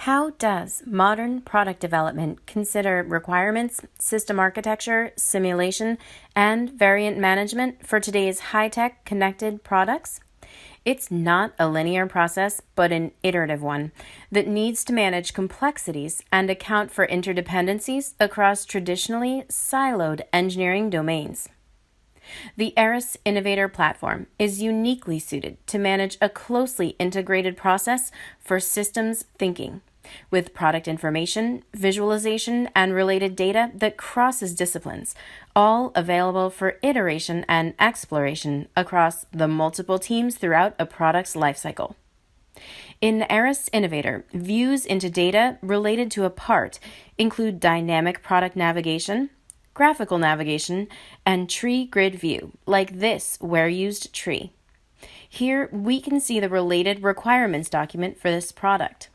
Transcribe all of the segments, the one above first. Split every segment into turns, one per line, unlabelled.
How does modern product development consider requirements, system architecture, simulation, and variant management for today's high-tech connected products? It's not a linear process, but an iterative one that needs to manage complexities and account for interdependencies across traditionally siloed engineering domains. The Aras Innovator platform is uniquely suited to manage a closely integrated process for systems thinking, with product information, visualization, and related data that crosses disciplines, all available for iteration and exploration across the multiple teams throughout a product's lifecycle. In Aras Innovator, views into data related to a part include dynamic product navigation, graphical navigation, and tree grid view, like this where-used tree. Here, we can see the related requirements document for this product.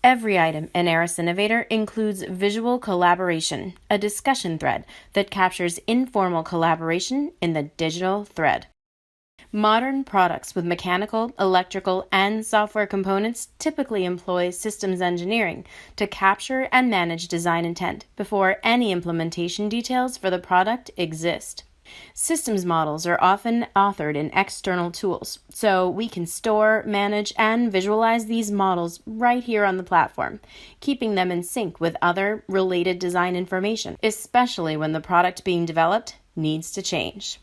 Every item in Aras Innovator includes visual collaboration, a discussion thread that captures informal collaboration in the digital thread. Modern products with mechanical, electrical, and software components typically employ systems engineering to capture and manage design intent before any implementation details for the product exist. Systems models are often authored in external tools, so we can store, manage, and visualize these models right here on the platform, keeping them in sync with other related design information, especially when the product being developed needs to change.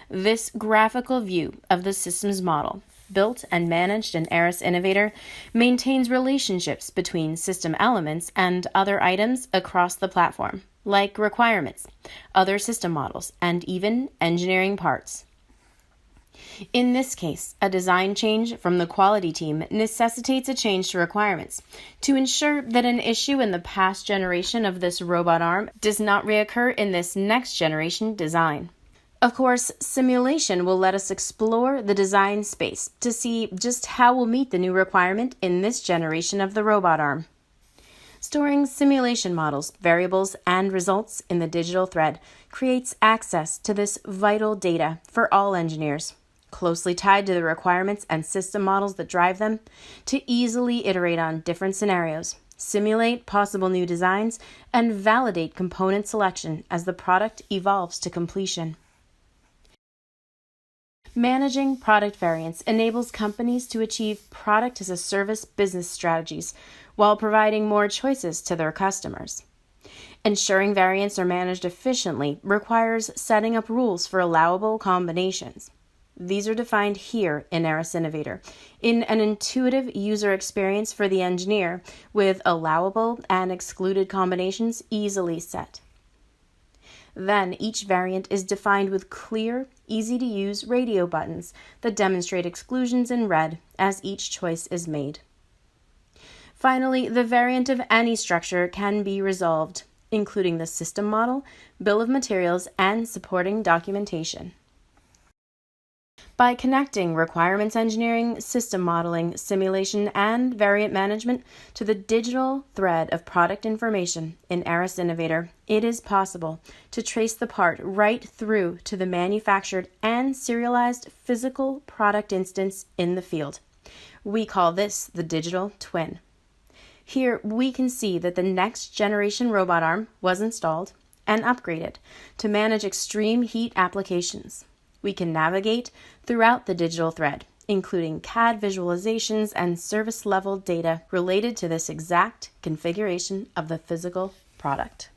This graphical view of the systems model, built and managed in Aras Innovator, maintains relationships between system elements and other items across the platform, like requirements, other system models, and even engineering parts. In this case, a design change from the quality team necessitates a change to requirements to ensure that an issue in the past generation of this robot arm does not reoccur in this next generation design. Of course, simulation will let us explore the design space to see just how we'll meet the new requirement in this generation of the robot arm. Storing simulation models, variables, and results in the digital thread creates access to this vital data for all engineers, closely tied to the requirements and system models that drive them, to easily iterate on different scenarios, simulate possible new designs, and validate component selection as the product evolves to completion. Managing product variants enables companies to achieve product-as-a-service business strategies while providing more choices to their customers. Ensuring variants are managed efficiently requires setting up rules for allowable combinations. These are defined here in Aras Innovator in an intuitive user experience for the engineer, with allowable and excluded combinations easily set. Then each variant is defined with clear, easy-to-use radio buttons that demonstrate exclusions in red as each choice is made. Finally, the variant of any structure can be resolved, including the system model, bill of materials, and supporting documentation. By connecting requirements engineering, system modeling, simulation, and variant management to the digital thread of product information in Aras Innovator, it is possible to trace the part right through to the manufactured and serialized physical product instance in the field. We call this the digital twin. Here we can see that the next generation robot arm was installed and upgraded to manage extreme heat applications. We can navigate throughout the digital thread, including CAD visualizations and service-level data related to this exact configuration of the physical product.